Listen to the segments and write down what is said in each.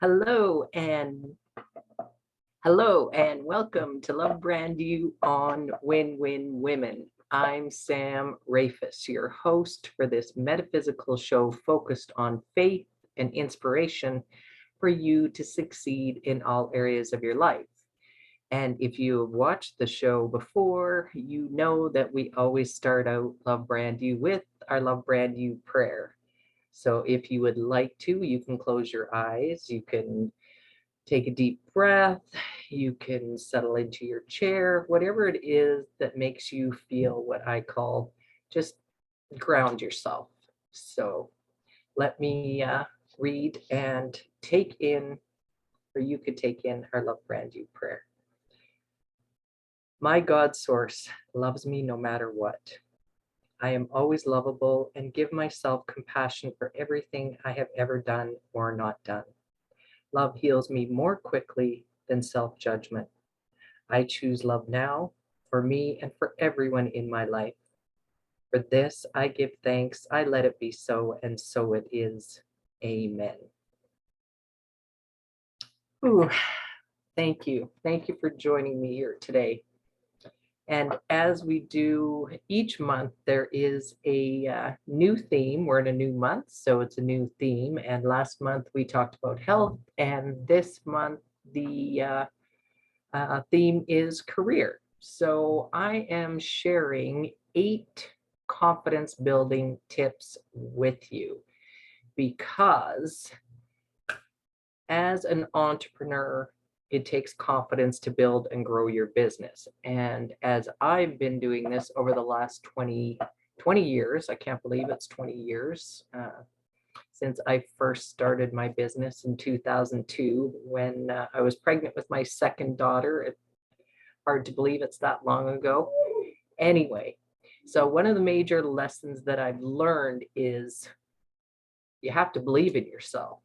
Hello and welcome to Love Brand You on Win Win Women. I'm Sam Rafis, your host for this metaphysical show focused on faith and inspiration for you to succeed in all areas of your life. And if you have watched the show before, you know that we always start out Love Brand You with our Love Brand You prayer. So if you would like to, you can close your eyes, you can take a deep breath. You can settle into your chair, whatever it is that makes you feel what I call just ground yourself. So let me read and take in, or you could take in our Love Brand You prayer. My God source loves me no matter what. I am always lovable and give myself compassion for everything I have ever done or not done. Love heals me more quickly than self-judgment. I choose love now for me and for everyone in my life. For this, I give thanks. I let it be so, and so it is. Amen. Ooh, thank you. Thank you for joining me here today. And as we do each month, there is a new theme. We're in a new month, so it's a new theme. And last month we talked about health, and this month the theme is career. So I am sharing 8 confidence building tips with you because as an entrepreneur, it takes confidence to build and grow your business. And as I've been doing this over the last 20 years, I can't believe it's 20 years since I first started my business in 2002 when I was pregnant with my second daughter. It's hard to believe it's that long ago. Anyway, so one of the major lessons that I've learned is you have to believe in yourself,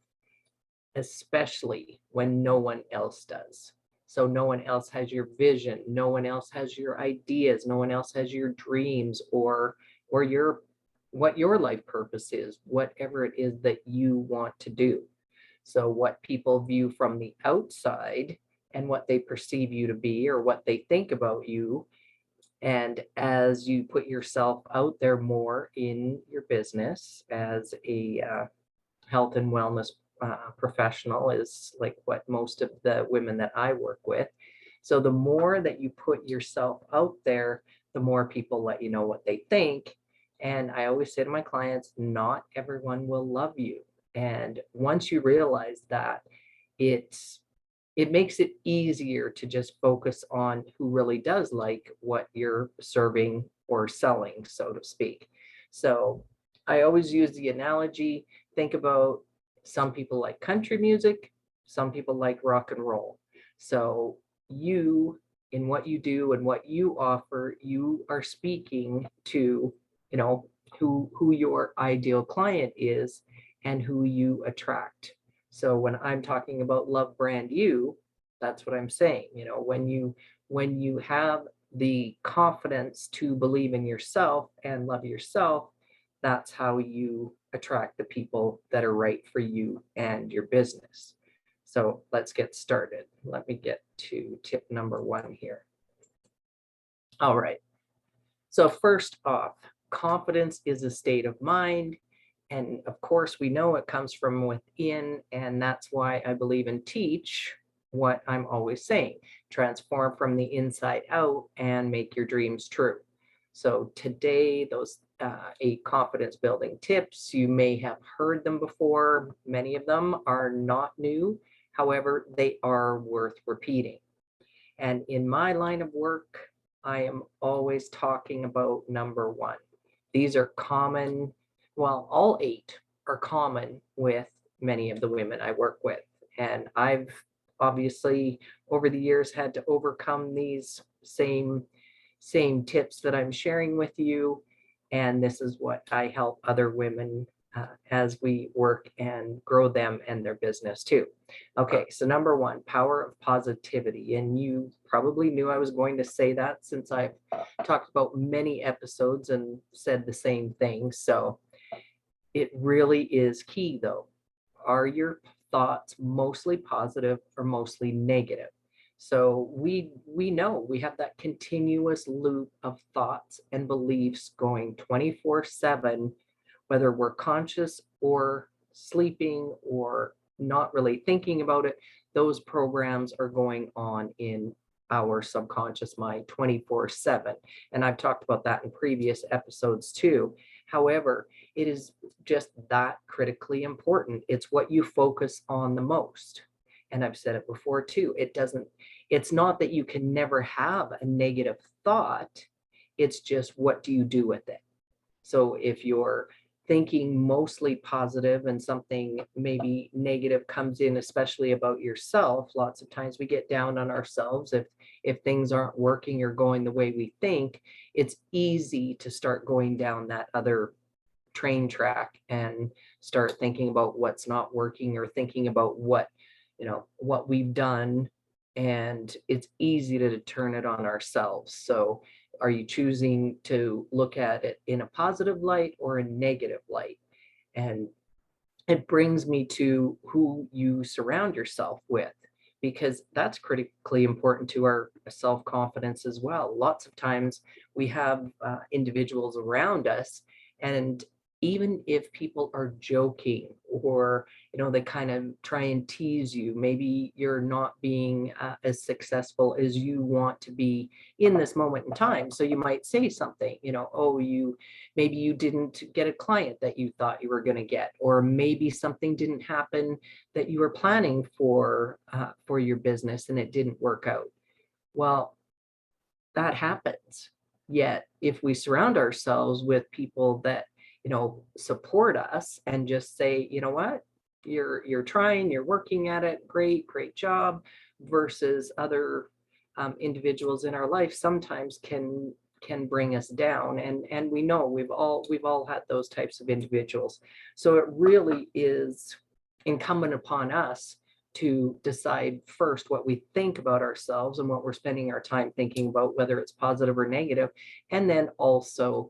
especially when no one else does. So no one else has your vision, no one else has your ideas, no one else has your dreams or your what your life purpose is, whatever it is that you want to do. So what people view from the outside and what they perceive you to be or what they think about you. And as you put yourself out there more in your business as a health and wellness professional is like what most of the women that I work with. So the more that you put yourself out there, the more people let you know what they think. And I always say to my clients, not everyone will love you. And once you realize that, it makes it easier to just focus on who really does like what you're serving or selling, so to speak. So I always use the analogy, think about some people like country music, some people like rock and roll. So you, in what you do and what you offer, you are speaking to, who your ideal client is and who you attract. So when I'm talking about Love Brand You, that's what I'm saying. When you have the confidence to believe in yourself and love yourself, that's how you attract the people that are right for you and your business. So let's get started. Let me get to tip number 1 here. All right. So first off, confidence is a state of mind. And of course, we know it comes from within. And that's why I believe and teach what I'm always saying. Transform from the inside out and make your dreams true. So today, those 8 confidence building tips, you may have heard them before. Many of them are not new. However, they are worth repeating. And in my line of work, I am always talking about number 1. These are common, well, all 8 are common with many of the women I work with. And I've obviously over the years had to overcome these same tips that I'm sharing with you. And this is what I help other women as we work and grow them and their business too. Okay, so number 1, power of positivity. And you probably knew I was going to say that since I've talked about many episodes and said the same thing. So it really is key though. Are your thoughts mostly positive or mostly negative? So we know we have that continuous loop of thoughts and beliefs going 24/7, whether we're conscious or sleeping or not really thinking about it. Those programs are going on in our subconscious mind 24/7. And I've talked about that in previous episodes too. However, it is just that critically important. It's what you focus on the most. And I've said it before too. It's not that you can never have a negative thought. It's just what do you do with it? So if you're thinking mostly positive and something maybe negative comes in, especially about yourself, lots of times we get down on ourselves if things aren't working or going the way we think. It's easy to start going down that other train track and start thinking about what's not working or thinking about what we've done, and it's easy to turn it on ourselves. So are you choosing to look at it in a positive light or a negative light? And it brings me to who you surround yourself with, because that's critically important to our self-confidence as well. Lots of times we have individuals around us, and even if people are joking or they kind of try and tease you, maybe you're not being as successful as you want to be in this moment in time, so you might say something, oh, maybe you didn't get a client that you thought you were going to get, or maybe something didn't happen that you were planning for your business and it didn't work out. Well, that happens. Yet if we surround ourselves with people that support us and just say, you know what, you're trying, you're working at it, great job, versus other individuals in our life sometimes can bring us down, and we know we've all had those types of individuals. So it really is incumbent upon us to decide first what we think about ourselves and what we're spending our time thinking about, whether it's positive or negative, and then also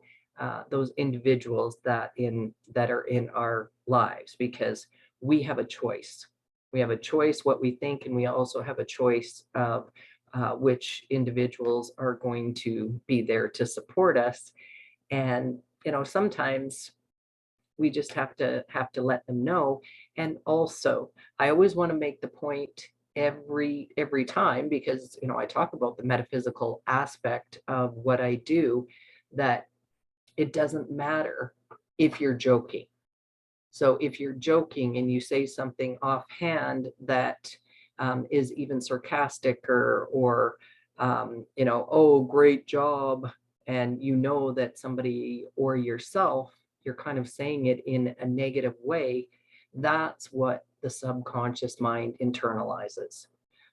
those individuals that are in our lives, because we have a choice. We have a choice what we think, and we also have a choice of which individuals are going to be there to support us. And sometimes we just have to let them know. And also, I always want to make the point every time, because I talk about the metaphysical aspect of what I do, that it doesn't matter if you're joking. So if you're joking and you say something offhand that is even sarcastic or oh, great job, and that somebody or yourself, you're kind of saying it in a negative way, that's what the subconscious mind internalizes.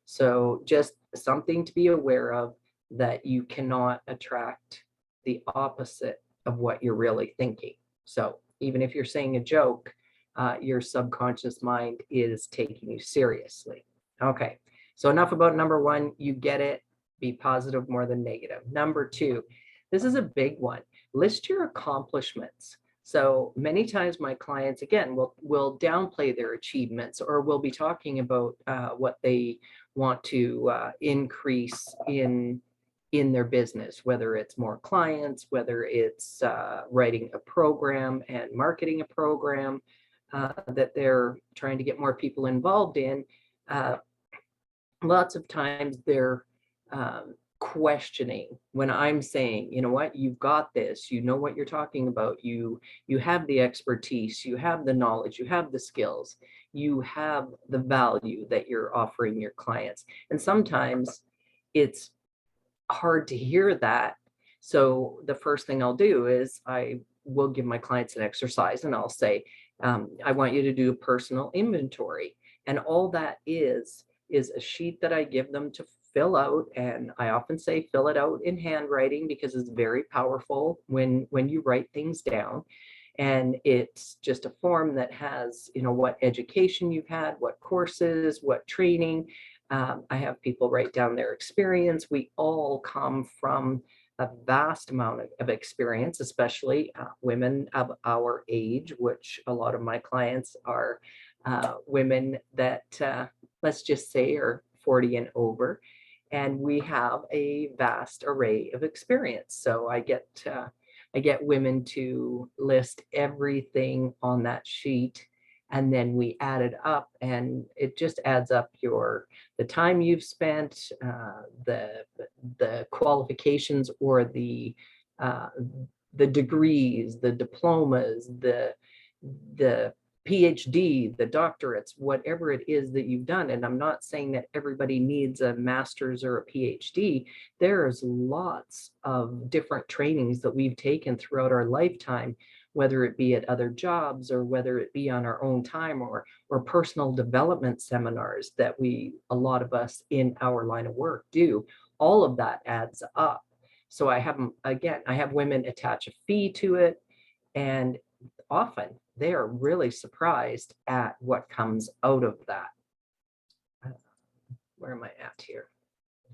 So just something to be aware of, that you cannot attract the opposite of what you're really thinking. So even if you're saying a joke, your subconscious mind is taking you seriously. Okay, so enough about number one. You get it. Be positive more than negative. Number two, this is a big one. List your accomplishments. So many times my clients, again, will downplay their achievements, or will be talking about what they want to increase in their business, whether it's more clients, whether it's writing a program and marketing a program that they're trying to get more people involved in. Lots of times they're questioning when I'm saying, you know what, you've got this, you know what you're talking about, you have the expertise, you have the knowledge, you have the skills, you have the value that you're offering your clients. And sometimes it's hard to hear that. So the first thing I'll do is I will give my clients an exercise, and I'll say, I want you to do a personal inventory. And all that is a sheet that I give them to fill out. And I often say fill it out in handwriting, because it's very powerful when you write things down. And it's just a form that has, what education you've had, what courses, what training. I have people write down their experience. We all come from a vast amount of experience, especially women of our age, which a lot of my clients are women that, let's just say, are 40 and over, and we have a vast array of experience. So I get women to list everything on that sheet, and then we add it up, and it just adds up the time you've spent, the qualifications, or uh, the degrees, the diplomas, the PhD, the doctorates, whatever it is that you've done. And I'm not saying that everybody needs a master's or a PhD. There's lots of different trainings that we've taken throughout our lifetime, whether it be at other jobs or whether it be on our own time, or personal development seminars that a lot of us in our line of work do. All of that adds up. So I have women attach a fee to it, and often they are really surprised at what comes out of that. Where am I at here?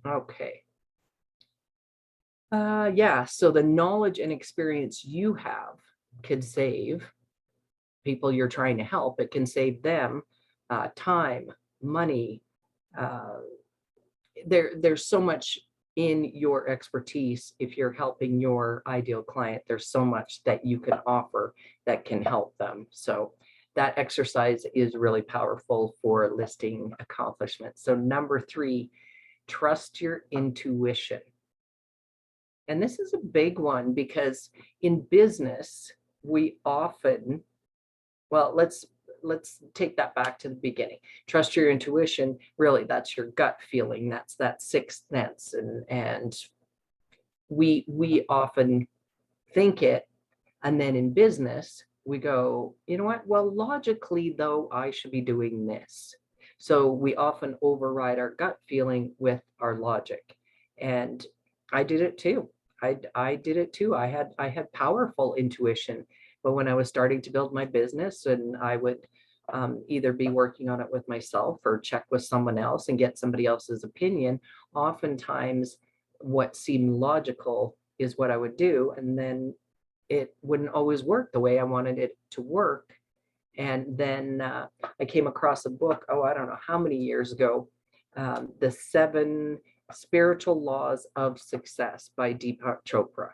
Okay. Yeah, so the knowledge and experience you have could save people you're trying to help. It can save them time, money. There's so much in your expertise. If you're helping your ideal client, there's so much that you can offer that can help them. So that exercise is really powerful for listing accomplishments. So number 3, trust your intuition. And this is a big one, because in business, we often, well, let's take that back to the beginning. Trust your intuition. Really, that's your gut feeling. That's that sixth sense. And we often think it. And then in business, we go, you know what? Well, logically, though, I should be doing this. So we often override our gut feeling with our logic. And I did it too. I did it too. I had powerful intuition, but when I was starting to build my business, and I would either be working on it with myself or check with someone else and get somebody else's opinion, oftentimes what seemed logical is what I would do, and then it wouldn't always work the way I wanted it to work. And then I came across a book, I don't know how many years ago, The 7 Spiritual Laws of Success by Deepak Chopra.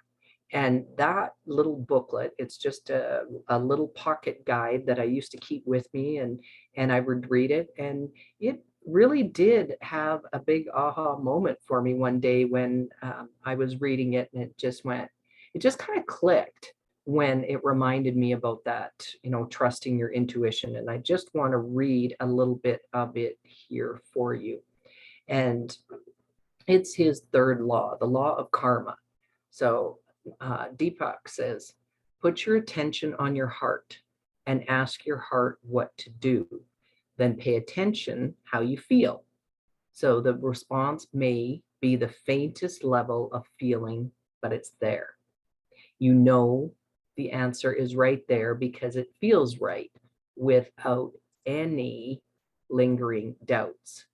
And that little booklet, it's just a little pocket guide that I used to keep with me, and I would read it. And it really did have a big aha moment for me one day when I was reading it, and it just kind of clicked when it reminded me about that, trusting your intuition. And I just want to read a little bit of it here for you. And it's his 3rd law, the law of karma. So Deepak says, put your attention on your heart and ask your heart what to do. Then pay attention how you feel. So the response may be the faintest level of feeling, but it's there. You know the answer is right there because it feels right without any lingering doubts.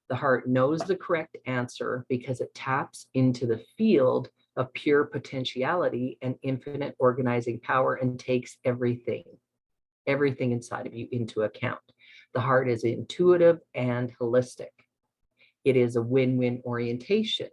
The heart knows the correct answer because it taps into the field of pure potentiality and infinite organizing power and takes everything inside of you into account. The heart is intuitive and holistic. It is a win-win orientation.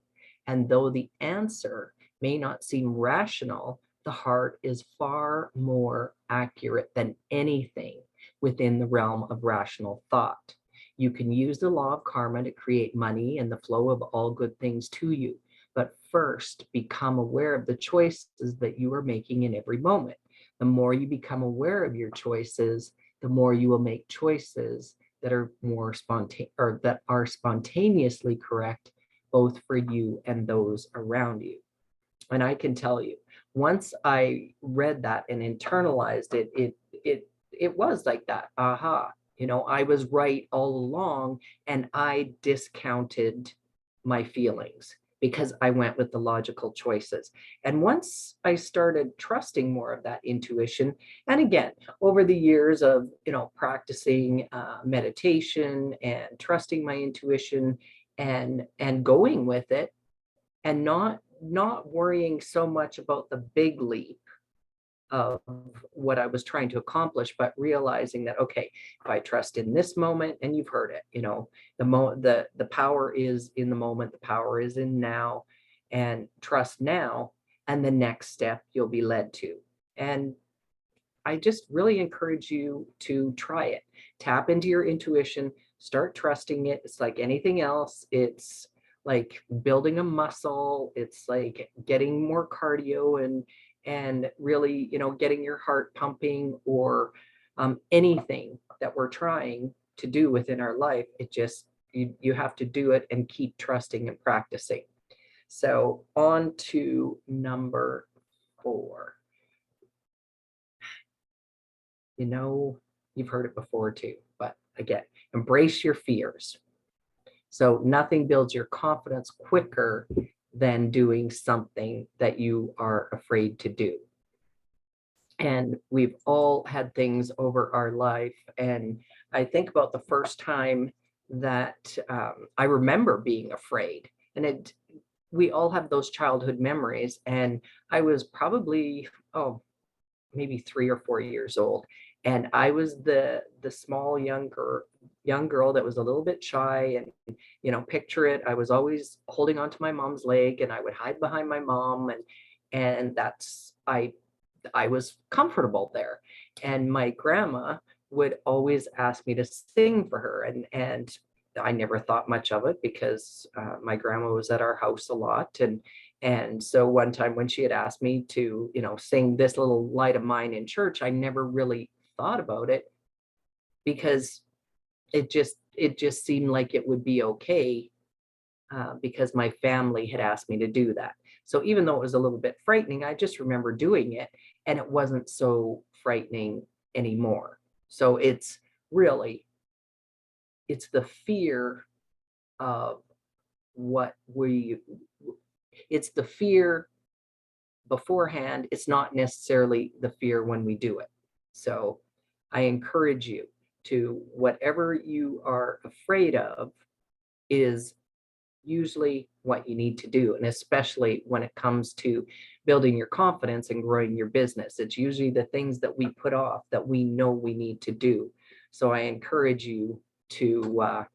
And though the answer may not seem rational, the heart is far more accurate than anything within the realm of rational thought. You can use the law of karma to create money and the flow of all good things to you. But first, become aware of the choices that you are making in every moment. The more you become aware of your choices, the more you will make choices that are more spontaneously correct, both for you and those around you. And I can tell you, once I read that and internalized it, it was like that. Aha. I was right all along, and I discounted my feelings because I went with the logical choices. And once I started trusting more of that intuition, and again, over the years of, practicing meditation and trusting my intuition and going with it, and not worrying so much about the big leap, of what I was trying to accomplish, but realizing that, okay, if I trust in this moment, and you've heard it, the power is in the moment, the power is in now, and trust now, and the next step you'll be led to. And I just really encourage you to try it. Tap into your intuition, start trusting it. It's like anything else. It's like building a muscle. It's like getting more cardio and really, getting your heart pumping, or anything that we're trying to do within our life. It just, you have to do it and keep trusting and practicing. So on to number 4. You've heard it before too, but again, embrace your fears. So nothing builds your confidence quicker than doing something that you are afraid to do. And we've all had things over our life. And I think about the first time that I remember being afraid. And we all have those childhood memories. And I was probably, maybe 3 or 4 years old. And I was the small young girl that was a little bit shy, and picture it, I was always holding onto my mom's leg, and I would hide behind my mom, and that's I was comfortable there. And my grandma would always ask me to sing for her, and I never thought much of it because my grandma was at our house a lot, and so one time when she had asked me to, sing This Little Light of Mine in church, I never really thought about it because it just seemed like it would be okay, because my family had asked me to do that. So even though it was a little bit frightening, I just remember doing it, and it wasn't so frightening anymore. So it's the fear of what it's the fear beforehand. It's not necessarily the fear when we do it. So I encourage you to, whatever you are afraid of is usually what you need to do. And especially when it comes to building your confidence and growing your business, it's usually the things that we put off that we know we need to do. So I encourage you to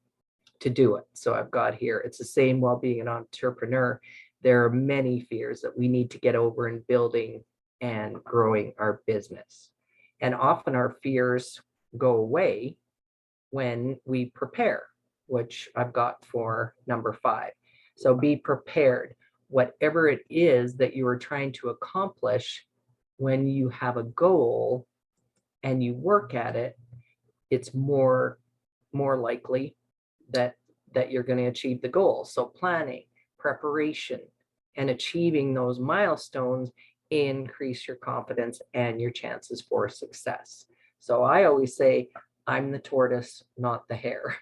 do it. So I've got here, it's the same while being an entrepreneur. There are many fears that we need to get over in building and growing our business. And often our fears go away when we prepare, which I've got for number 5. So be prepared. Whatever it is that you are trying to accomplish, when you have a goal and you work at it, it's more likely that you're going to achieve the goal. So planning, preparation, and achieving those milestones increase your confidence and your chances for success. So I always say, I'm the tortoise, not the hare.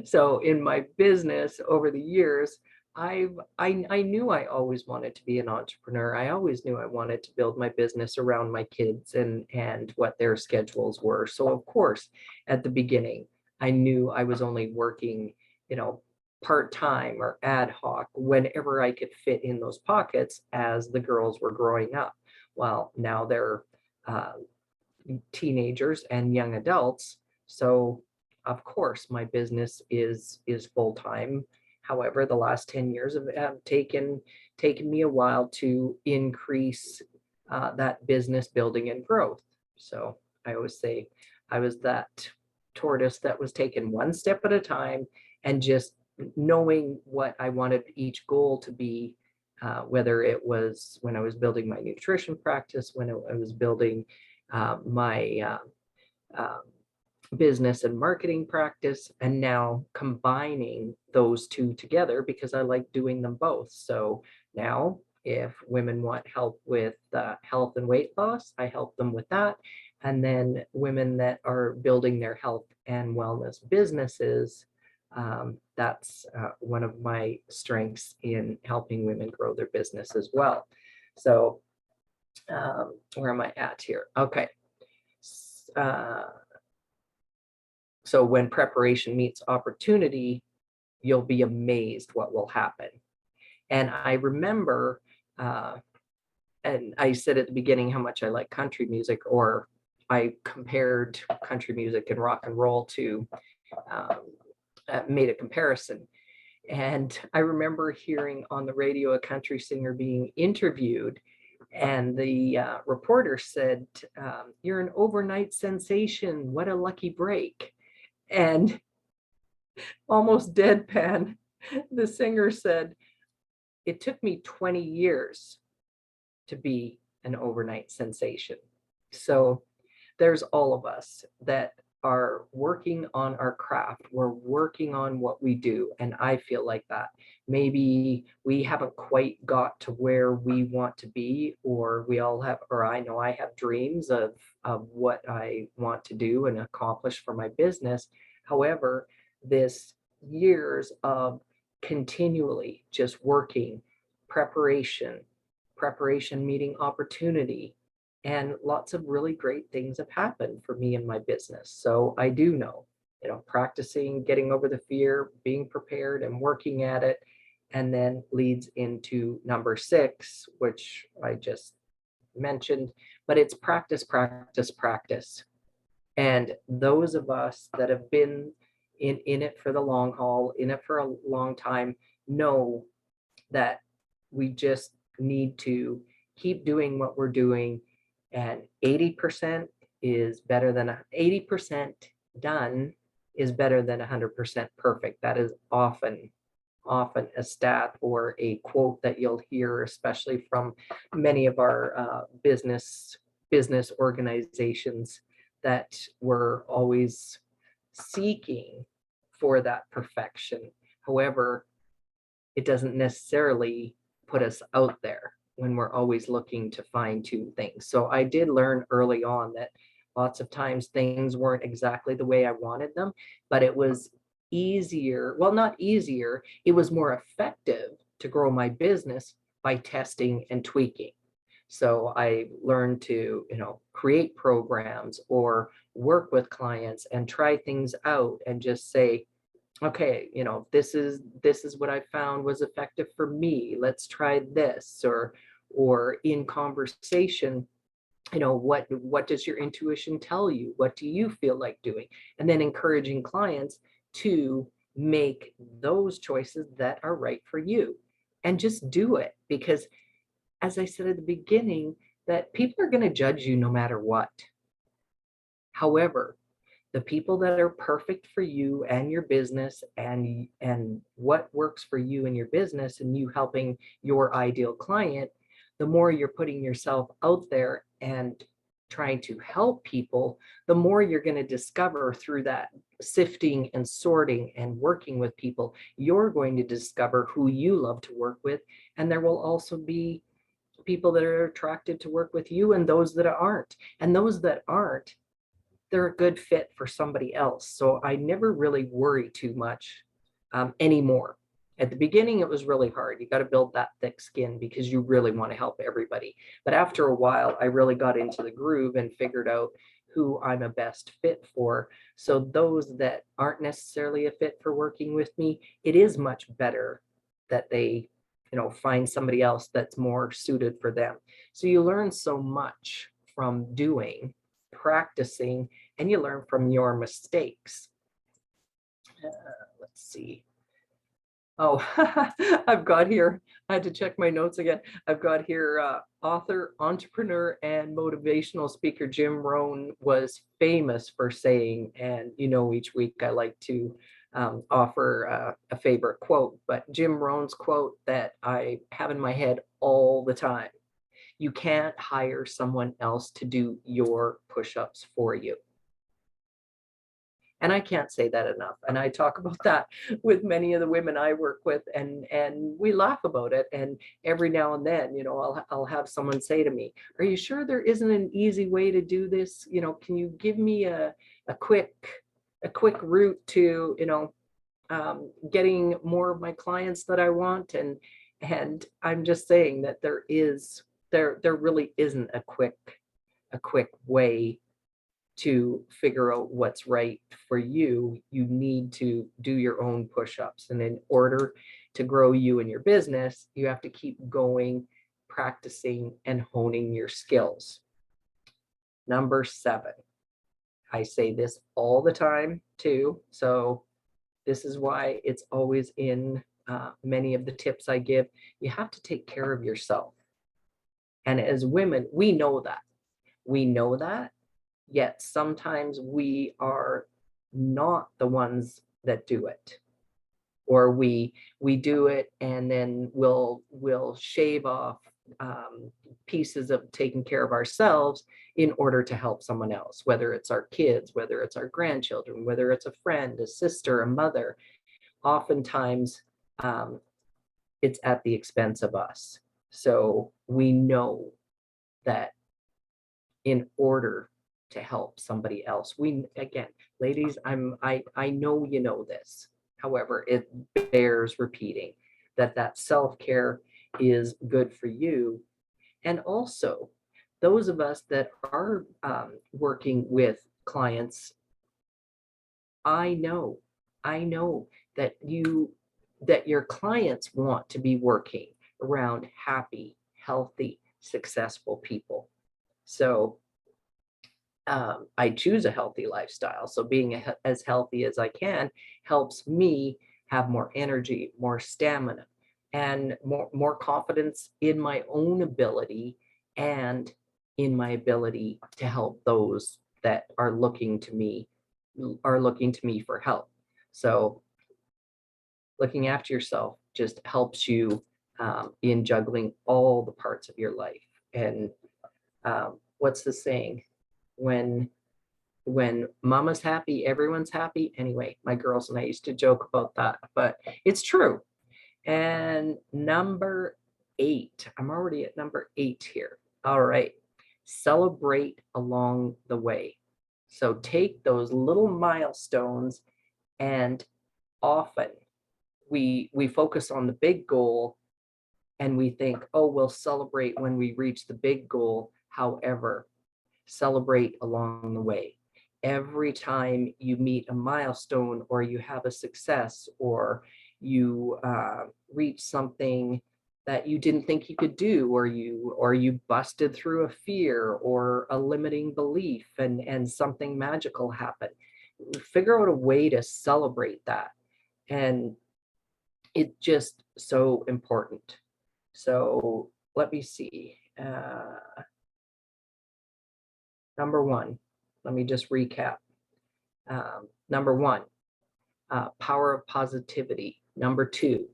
So in my business over the years, I knew I always wanted to be an entrepreneur. I always knew I wanted to build my business around my kids and what their schedules were. So of course, at the beginning, I knew I was only working, part-time or ad hoc whenever I could fit in those pockets as the girls were growing up. Well, now they're teenagers and young adults. So of course my business is full-time. However, the last 10 years have taken me a while to increase that business building and growth. So I always say I was that tortoise that was taken one step at a time, and just knowing what I wanted each goal to be, whether it was when I was building my nutrition practice, when I was building my business and marketing practice, and now combining those two together because I like doing them both. So now if women want help with health and weight loss, I help them with that. And then women that are building their health and wellness businesses, that's one of my strengths in helping women grow their business as well. So where am I at here? Okay. So when preparation meets opportunity, you'll be amazed what will happen. And I remember and I said at the beginning how much I like country music, or I compared country music and rock and roll to, um, made a comparison. And I remember hearing on the radio a country singer being interviewed, and the reporter said, "You're an overnight sensation. What a lucky break." And almost deadpan, the singer said, "It took me 20 years to be an overnight sensation." So there's all of us that are working on our craft. We're working on what we do. And I feel like that. Maybe we haven't quite got to where we want to be, or we all have, or I know I have dreams of what I want to do and accomplish for my business. However, this years of continually just working, preparation, preparation meeting opportunity, and lots of really great things have happened for me in my business. So I do know, practicing, getting over the fear, being prepared and working at it, and then leads into number 6, which I just mentioned, but it's practice, practice, practice. And those of us that have been in it for the long haul, in it for a long time, know that we just need to keep doing what we're doing, and 80% is better than 80% done is better than 100% perfect. That is often a stat or a quote that you'll hear, especially from many of our business organizations, that we're always seeking for that perfection. However, it doesn't necessarily put us out there when we're always looking to fine tune things. So I did learn early on that lots of times things weren't exactly the way I wanted them, but it was easier. Well, not easier, it was more effective to grow my business by testing and tweaking. So I learned to, create programs or work with clients and try things out and just say, okay, this is what I found was effective for me. Let's try this. Or in conversation, what does your intuition tell you? What do you feel like doing? And then encouraging clients to make those choices that are right for you, and just do it. Because as I said at the beginning, that people are going to judge you no matter what. However, the people that are perfect for you and your business, and what works for you and your business, and you helping your ideal client, the more you're putting yourself out there and trying to help people, the more you're going to discover through that sifting and sorting and working with people. You're going to discover who you love to work with, and there will also be people that are attracted to work with you, and those that aren't. And those that aren't, they're a good fit for somebody else. So I never really worry too much anymore. At the beginning, it was really hard. You got to build that thick skin because you really want to help everybody. But after a while, I really got into the groove and figured out who I'm a best fit for. So those that aren't necessarily a fit for working with me, it is much better that they, find somebody else that's more suited for them. So you learn so much from doing, practicing, and you learn from your mistakes. Let's see. Oh, I've got here, I had to check my notes again. I've got here, author, entrepreneur, and motivational speaker Jim Rohn was famous for saying, and each week I like to offer a favorite quote, but Jim Rohn's quote that I have in my head all the time: "You can't hire someone else to do your push-ups for you." And I can't say that enough. And I talk about that with many of the women I work with, and we laugh about it. And every now and then, I'll have someone say to me, "Are you sure there isn't an easy way to do this? Can you give me a quick route to, getting more of my clients that I want?" And I'm just saying that there really isn't a quick way to figure out what's right for you. You need to do your own push-ups. And in order to grow you and your business, you have to keep going, practicing and honing your skills. Number 7, I say this all the time too, so this is why it's always in many of the tips I give. You have to take care of yourself. And as women, we know that. We know that, yet sometimes we are not the ones that do it. Or we do it and then we'll shave off pieces of taking care of ourselves in order to help someone else, whether it's our kids, whether it's our grandchildren, whether it's a friend, a sister, a mother. Oftentimes, it's at the expense of us. So we know that in order to help somebody else, again, ladies, I know you know this. However, it bears repeating that self-care is good for you. And also, those of us that are working with clients, I know that your clients want to be working around happy, healthy, successful people. So I choose a healthy lifestyle. So being as healthy as I can helps me have more energy, more stamina, and more confidence in my own ability and in my ability to help those that are looking to me for help. So looking after yourself just helps you in juggling all the parts of your life. And what's the saying? When mama's happy, everyone's happy. Anyway, my girls and I used to joke about that, but it's true. And number 8, I'm already at number 8 here. All right. Celebrate along the way. So take those little milestones, and often we focus on the big goal and we think, oh, we'll celebrate when we reach the big goal. However, celebrate along the way. Every time you meet a milestone, or you have a success, or you reach something that you didn't think you could do, or you busted through a fear or a limiting belief, and something magical happened, figure out a way to celebrate that. And it's just so important. So let me see. Number 1, let me just recap. Number 1, power of positivity. Number 2,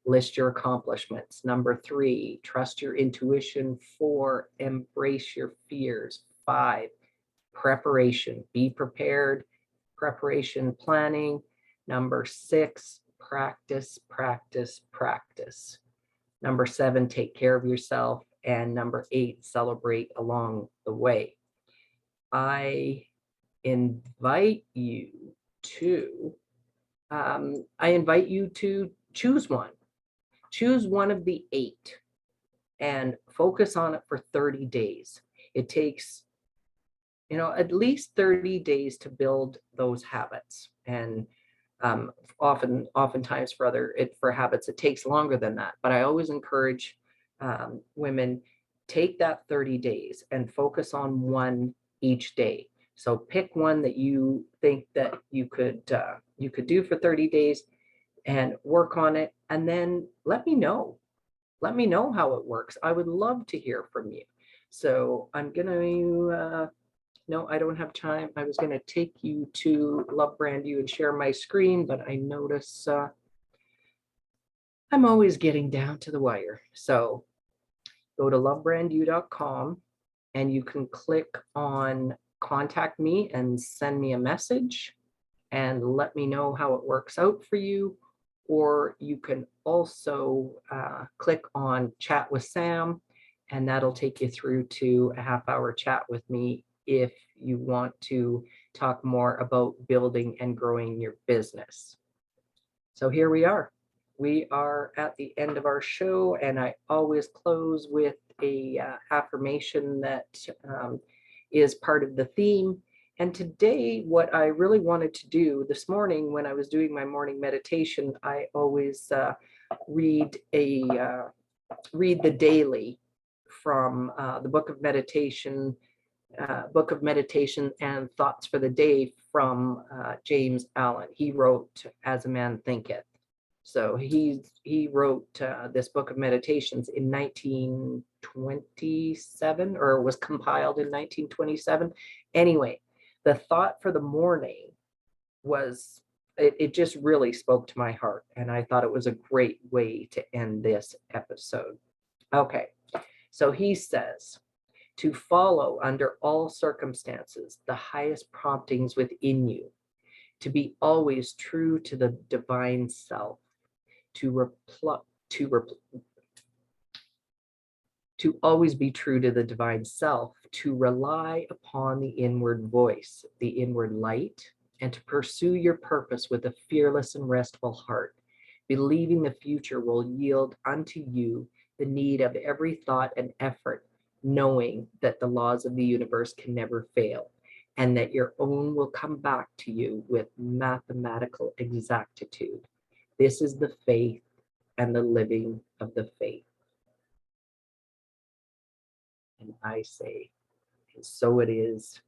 list your accomplishments. Number 3, trust your intuition. 4, embrace your fears. 5, preparation. Be prepared. Preparation, planning. Number 6, practice, practice, practice. Number 7, take care of yourself. And number 8, celebrate along the way. I invite you to choose one. Choose one of the 8 and focus on it for 30 days. It takes, at least 30 days to build those habits. And oftentimes for habits, it takes longer than that. But I always encourage women, take that 30 days and focus on one each day. So pick one that you think that you could do for 30 days and work on it, and then let me know how it works. I would love to hear from you. So I'm gonna no, I don't have time. I was gonna take you to Love Brand You and share my screen, but I notice I'm always getting down to the wire. So go to lovebrandyou.com and you can click on contact me and send me a message and let me know how it works out for you. Or you can also click on chat with Sam, and that'll take you through to a half-hour chat with me if you want to talk more about building and growing your business. So here we are. We are at the end of our show, and I always close with a affirmation that is part of the theme. And today, what I really wanted to do this morning when I was doing my morning meditation, I always read the daily from the Book of Meditation and Thoughts for the Day from James Allen. He wrote As a Man Thinketh. So he wrote this Book of Meditations in 1927, or was compiled in 1927. Anyway, the thought for the morning was, it just really spoke to my heart, and I thought it was a great way to end this episode. Okay, so he says, to follow under all circumstances the highest promptings within you, to be always true to the divine self, to always be true to the divine self, to rely upon the inward voice, the inward light, and to pursue your purpose with a fearless and restful heart, believing the future will yield unto you the need of every thought and effort, knowing that the laws of the universe can never fail, and that your own will come back to you with mathematical exactitude. This is the faith and the living of the faith. And I say, and so it is.